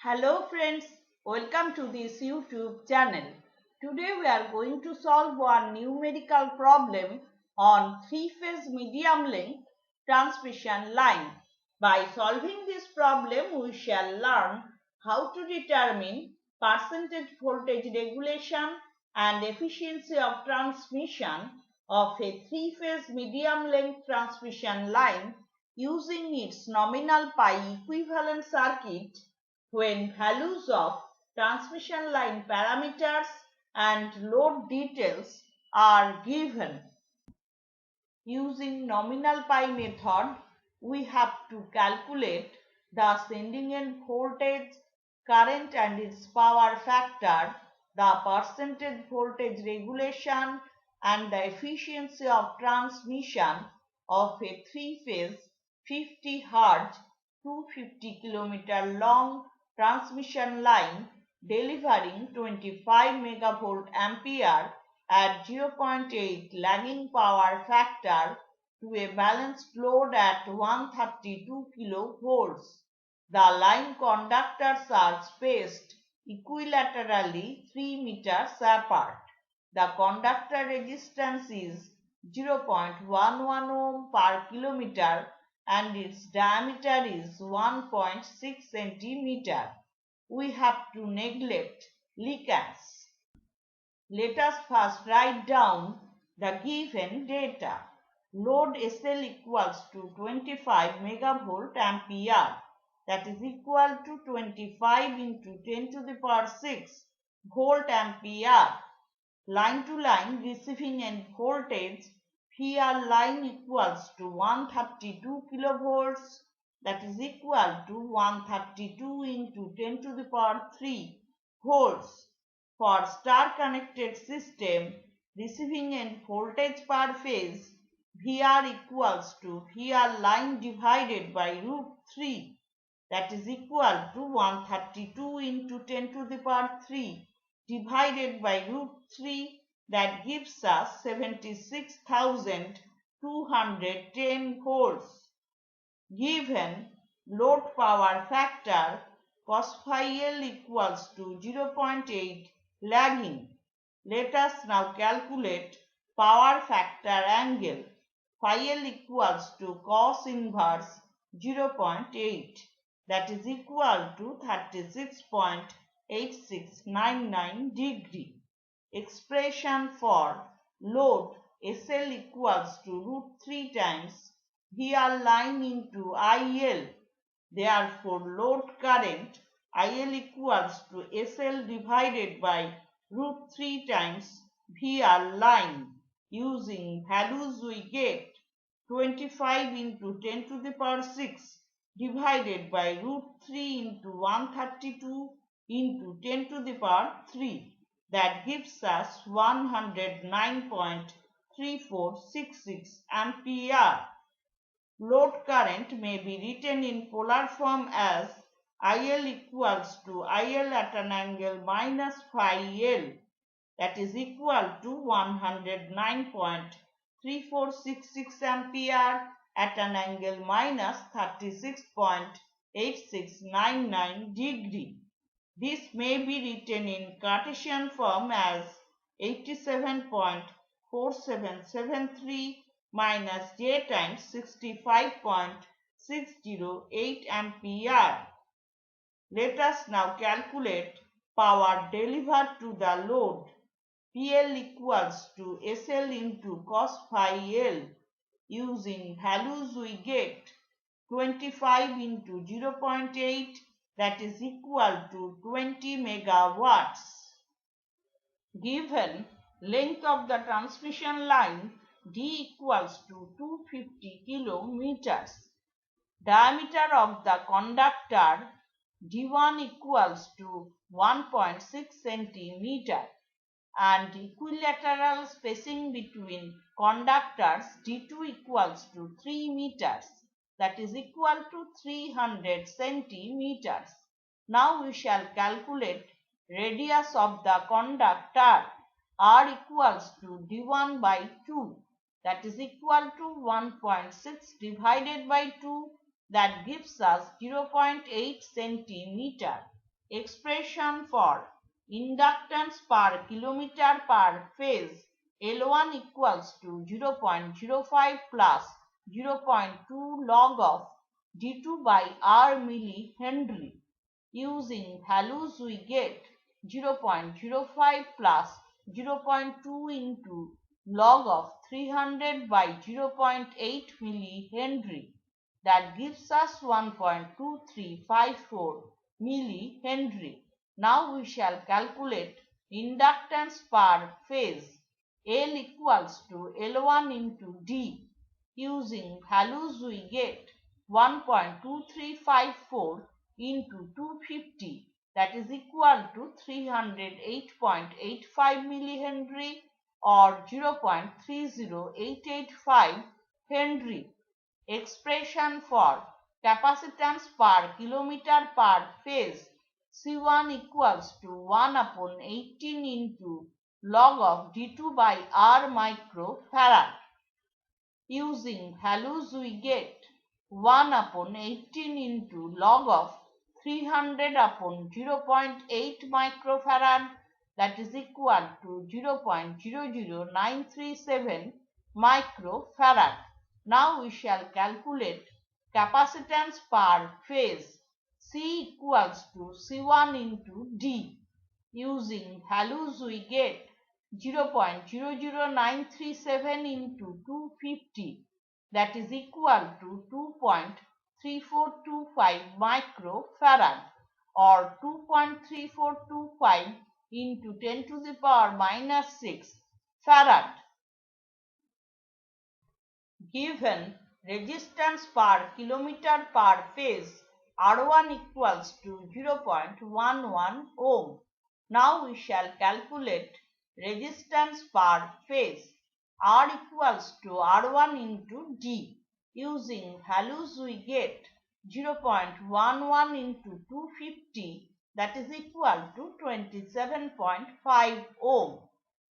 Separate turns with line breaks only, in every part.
Hello friends, welcome to this YouTube channel. Today we are going to solve one numerical problem on three-phase medium length transmission line. By solving this problem, we shall learn how to determine percentage voltage regulation and efficiency of transmission of a three-phase medium length transmission line using its nominal pi equivalent circuit when values of transmission line parameters and load details are given. Using nominal pi method, we have to calculate the sending end voltage, current and its power factor, the percentage voltage regulation and the efficiency of transmission of a three-phase 50 Hz 250 km long transmission line delivering 25 megavolt ampere at 0.8 lagging power factor to a balanced load at 132 kilovolts. The line conductors are spaced equilaterally 3 meters apart. The conductor resistance is 0.11 ohm per kilometer and its diameter is 1.6 centimeter. We have to neglect ligands. Let us first write down the given data. Load SL equals to 25 megavolt ampere, that is equal to 25 into 10 to the power 6 volt ampere. Line to line receiving end voltage VR line equals to 132 kilovolts, that is equal to 132 into 10 to the power 3 volts. For star connected system, receiving end voltage per phase VR equals to VR line divided by root 3, that is equal to 132 into 10 to the power 3 divided by root 3, that gives us 76,210 volts. Given load power factor cos phi L equals to 0.8 lagging. Let us now calculate power factor angle. Phi L equals to cos inverse 0.8, that is equal to 36.8699 degree. Expression for load SL equals to root 3 times VR line into IL. Therefore, load current IL equals to SL divided by root 3 times VR line. Using values we get 25 into 10 to the power 6 divided by root 3 into 132 into 10 to the power 3. That gives us 109.3466 ampere. Load current may be written in polar form as IL equals to IL at an angle minus phi L, that is equal to 109.3466 ampere at an angle minus 36.8699 degree. This may be written in Cartesian form as 87.4773 minus J times 65.608 ampere. Let us now calculate power delivered to the load. PL equals to SL into cos phi L. Using values we get 25 into 0.8, that is equal to 20 megawatts. Given length of the transmission line D equals to 250 kilometers. Diameter of the conductor D1 equals to 1.6 centimeter and equilateral spacing between conductors D2 equals to 3 meters, that is equal to 300 centimeters. Now we shall calculate radius of the conductor. R equals to D1 by 2, that is equal to 1.6 divided by 2, that gives us 0.8 centimeter. Expression for inductance per kilometer per phase L1 equals to 0.05 plus 0.2 log of d2 by R millihenry. Using values we get 0.05 plus 0.2 into log of 300 by 0.8 millihenry. That gives us 1.2354 millihenry. Now we shall calculate inductance per phase L equals to L1 into D. Using values we get 1.2354 into 250, that is equal to 308.85 millihenry or 0.30885 Henry. Expression for capacitance per kilometer per phase C1 equals to 1 upon 18 into log of d2 by R microfarad. Using values we get 1 upon 18 into log of 300 upon 0.8 microfarad, that is equal to 0.00937 microfarad. Now we shall calculate capacitance per phase C equals to C1 into D. Using values we get 0.00937 into 250, that is equal to 2.3425 microfarad or 2.3425 into 10 to the power minus 6 farad. Given resistance per kilometer per phase R1 equals to 0.11 ohm. Now we shall calculate resistance per phase R equals to R1 into D. Using values we get 0.11 into 250, that is equal to 27.5 ohm.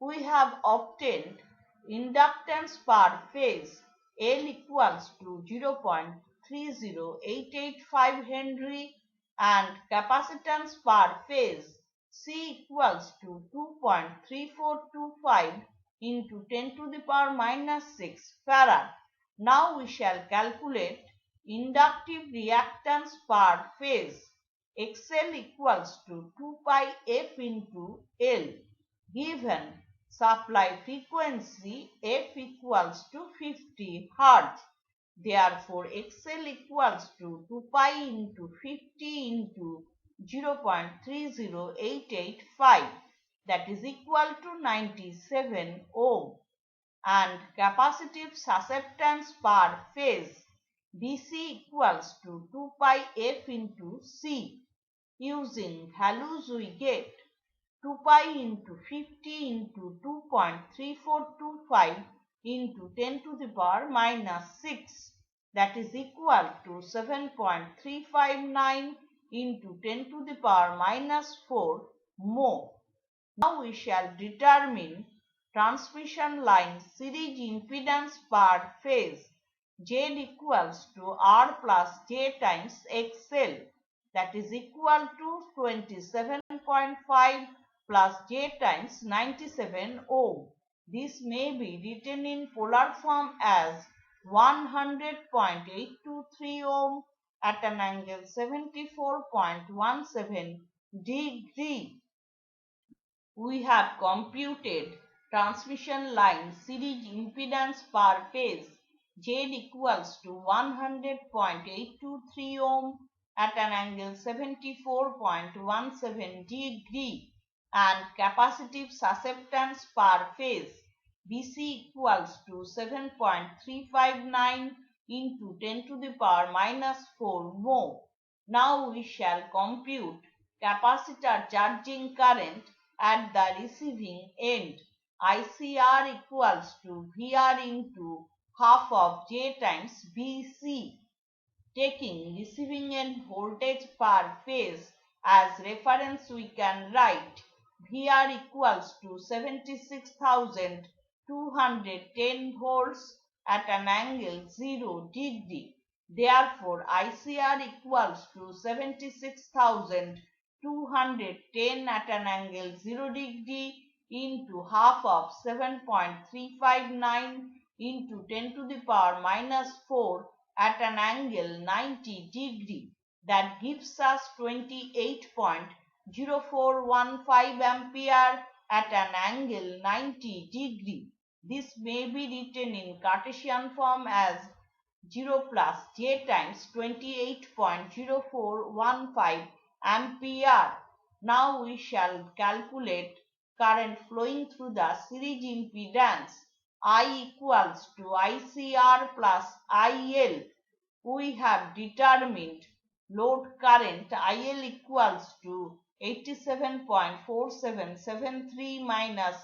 We have obtained inductance per phase L equals to 0.30885 Henry and capacitance per phase C equals to 2.3425 into 10 to the power minus 6 farad. Now we shall calculate inductive reactance per phase XL equals to 2 pi F into L. Given supply frequency F equals to 50 Hz. Therefore, XL equals to 2 pi into 50 into 0.30885, that is equal to 97 ohm. And capacitive susceptance per phase BC equals to 2 pi F into C. Using values we get 2 pi into 50 into 2.3425 into 10 to the power minus 6, that is equal to 7.359 into 10 to the power minus 4 mho. Now we shall determine transmission line series impedance per phase Z equals to R plus J times XL, that is equal to 27.5 plus J times 97 ohm. This may be written in polar form as 100.823 ohm at an angle 74.17 degree. We have computed transmission line series impedance per phase Z equals to 100.823 ohm at an angle 74.17 degree and capacitive susceptance per phase BC equals to 7.359 into 10 to the power minus 4 mho. Now we shall compute capacitor charging current at the receiving end. ICR equals to VR into half of J times BC. Taking receiving end voltage per phase as reference, we can write VR equals to 76,210 volts at an angle 0 degree. Therefore, ICR equals to 76,210 210 at an angle 0 degree into half of 7.359 into 10 to the power minus 4 at an angle 90 degree. That gives us 28.0415 ampere at an angle 90 degree. This may be written in Cartesian form as 0 plus J times 28.0415 ampere. Now we shall calculate current flowing through the series impedance I equals to ICR plus IL. We have determined load current IL equals to 87.4773 minus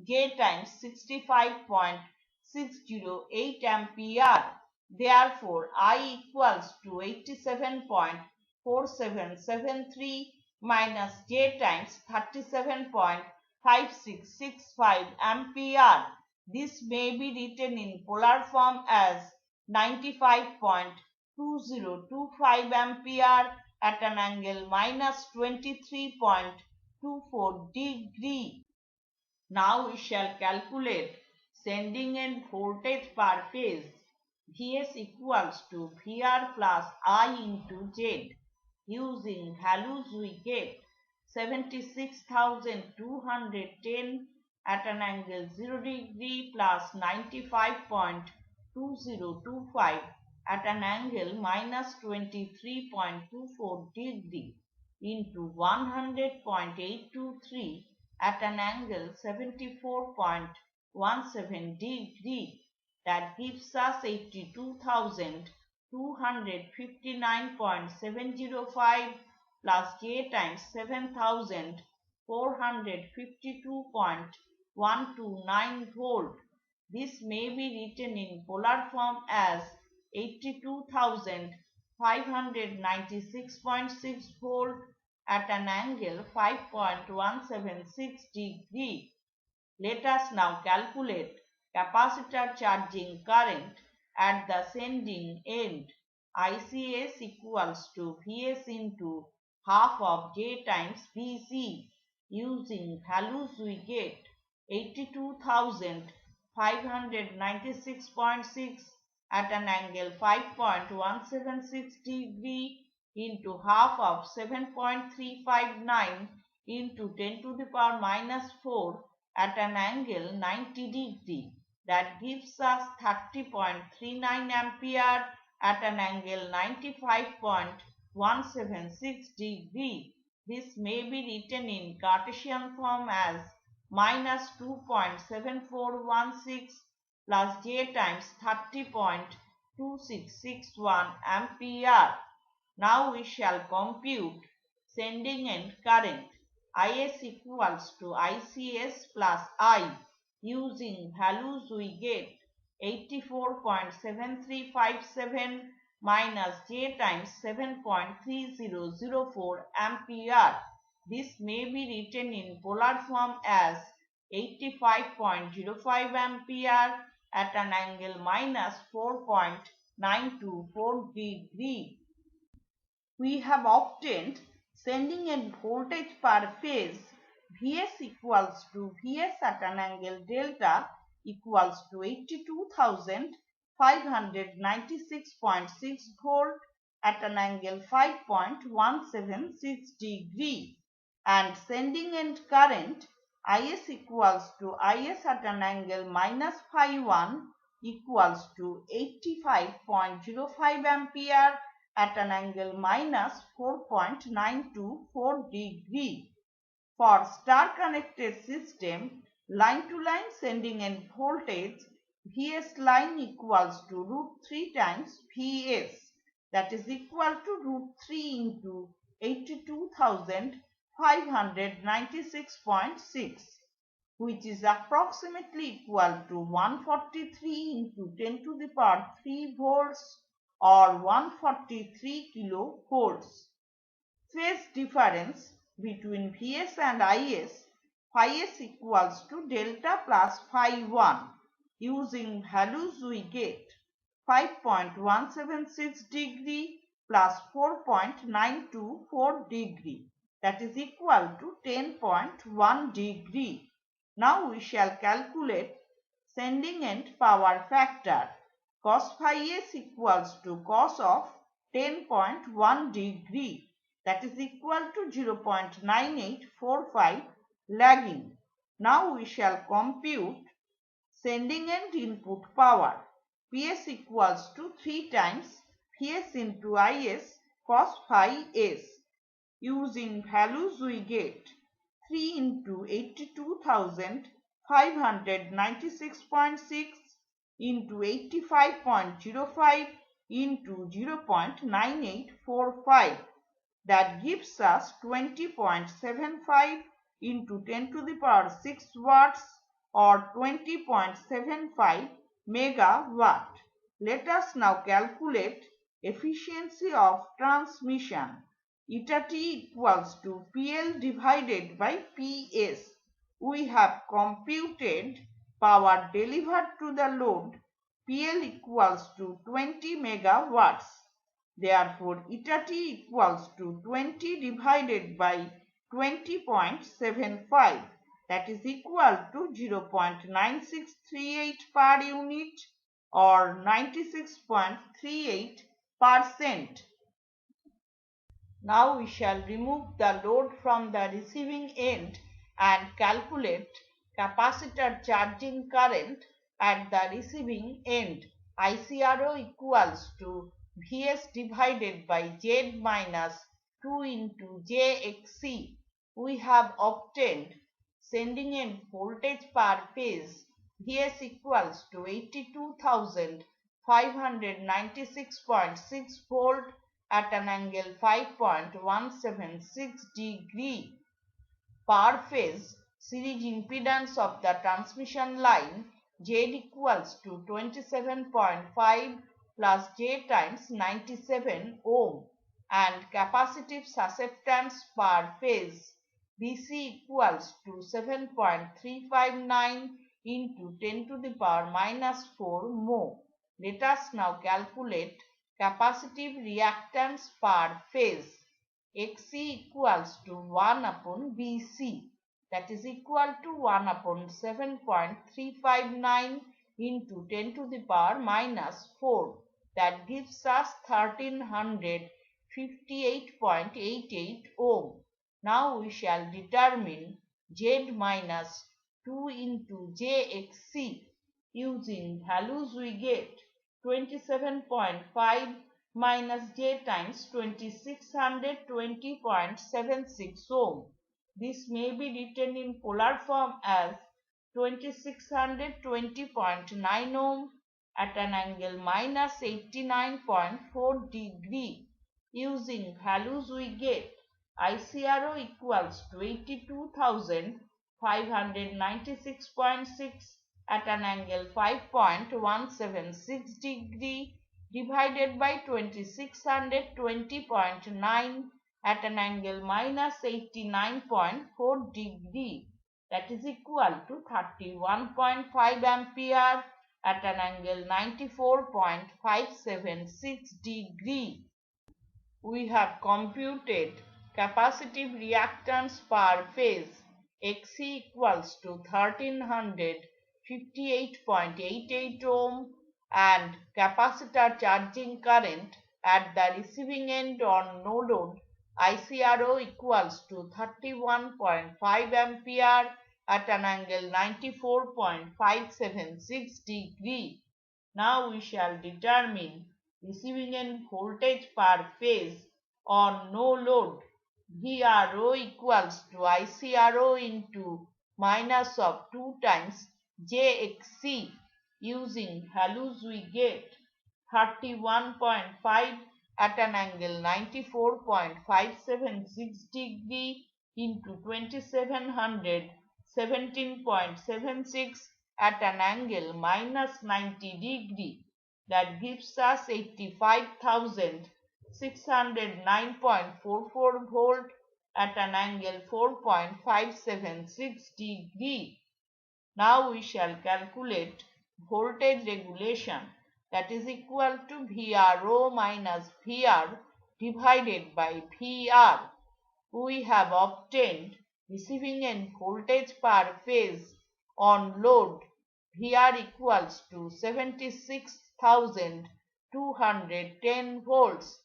J times 65.608 ampere. Therefore, I equals to 87.4773 minus J times 37.5665 ampere. This may be written in polar form as 95.2025 ampere at an angle minus 23.24 degree. Now we shall calculate sending end voltage per phase. Vs equals to Vr plus I into Z. Using values we get 76,210 at an angle 0 degree plus 95.2025 at an angle minus 23.24 degree into 100.823 at an angle 74.17 degree. That gives us 82,259.705 plus J times 7,452.129 volt. This may be written in polar form as 82,596.6 volt at an angle 5.176 degree. Let us now calculate capacitor charging current at the sending end. ICS equals to Vs into half of J times Vc. Using values we get 82,596.6 at an angle 5.176 degree into half of 7.359 into 10 to the power minus 4 at an angle 90 degree. That gives us 30.39 ampere at an angle 95.176 degree. This may be written in Cartesian form as minus 2.7416 plus J times 30.2661 ampere. Now we shall compute sending end current. Is equals to ICS plus I. Using values we get 84.7357 minus J times 7.3004 ampere. This may be written in polar form as 85.05 ampere at an angle minus 4.924 degree. We have obtained sending end voltage per phase. Vs equals to Vs at an angle delta equals to 82,596.6 volt at an angle 5.176 degree, and sending end current Is equals to Is at an angle minus phi 1 equals to 85.05 ampere at an angle minus 4.924 degree. For star connected system, line to line sending end voltage Vs line equals to root 3 times Vs, that is equal to root 3 into 82,596.6, which is approximately equal to 143 into 10 to the power 3 volts or 143 kilovolts. Phase difference between Vs and Is, phi s equals to delta plus phi 1. Using values we get 5.176 degree plus 4.924 degree. that is equal to 10.1 degree. Now we shall calculate sending end power factor. Cos phi s equals to cos of 10.1 degree, that is equal to 0.9845 lagging. Now we shall compute sending end input power. Ps equals to 3 times Vs into Is cos phi s. Using values we get 3 into 82,596.6 into 85.05 into 0.9845. That gives us 20.75 into 10 to the power 6 watts or 20.75 megawatt. Let us now calculate efficiency of transmission. Eta T equals to PL divided by PS. We have computed power delivered to the load PL equals to 20 megawatts. Therefore, eta T equals to 20 divided by 20.75, that is equal to 0.9638 per unit or 96.38%. Now we shall remove the load from the receiving end and calculate capacitor charging current at the receiving end. ICRO equals to Vs divided by Z minus 2 into Jxc. We have obtained sending end voltage per phase Vs equals to 82,596.6 volt at an angle 5.176 degree. Per phase series impedance of the transmission line Z equals to 27.5 plus J times 97 ohm and capacitive susceptance per phase BC equals to 7.359 into 10 to the power minus 4 mho. Let us now calculate capacitive reactance per phase. Xc equals to 1 upon Bc, that is equal to 1 upon 7.359 into 10 to the power minus 4. That gives us 1358.88 ohm. Now we shall determine Z minus 2 into Jxc. Using values we get 27.5 minus J times 2620.76 ohm. This may be written in polar form as 2620.9 ohm at an angle minus 89.4 degree. Using values we get ICRO equals to 82,596.6 at an angle 5.176 degree divided by 2620.9 at an angle minus 89.4 degree, that is equal to 31.5 ampere at an angle 94.576 degree. We have computed capacitive reactance per phase Xc equals to 1358.88 ohm and capacitor charging current at the receiving end on no load ICRO equals to 31.5 ampere at an angle 94.576 degree. Now we shall determine receiving end voltage per phase on no load. VRO equals to ICRO into minus of 2 times Jxc. Using values we get 31.5 at an angle 94.576 degree into 2700 17.76 at an angle minus 90 degree. That gives us 85,609.44 volt at an angle 4.576 degree. Now we shall calculate voltage regulation, that is equal to VRO minus VR divided by VR. we have obtained receiving end voltage per phase on load Vr equals to 76,210 volts.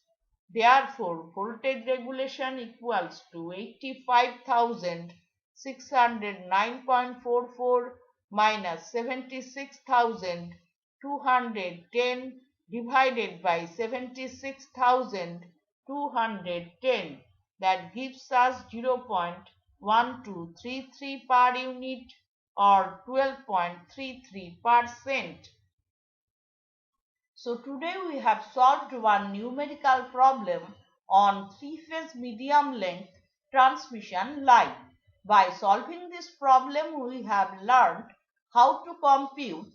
Therefore, voltage regulation equals to 85,609.44 minus 76,210 divided by 76,210, that gives us 0.1233 per unit or 12.33%. So today we have solved one numerical problem on three-phase medium length transmission line. By solving this problem, we have learned how to compute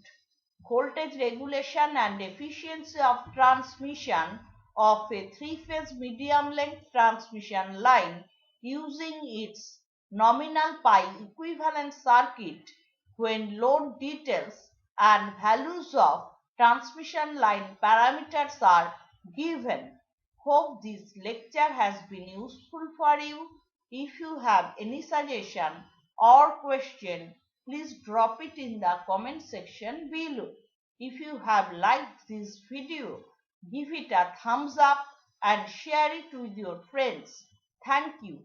voltage regulation and efficiency of transmission of a three-phase medium length transmission line using its nominal pi equivalent circuit when load details and values of transmission line parameters are given. Hope this lecture has been useful for you. If you have any suggestion or question, please drop it in the comment section below. If you have liked this video, give it a thumbs up and share it with your friends. Thank you.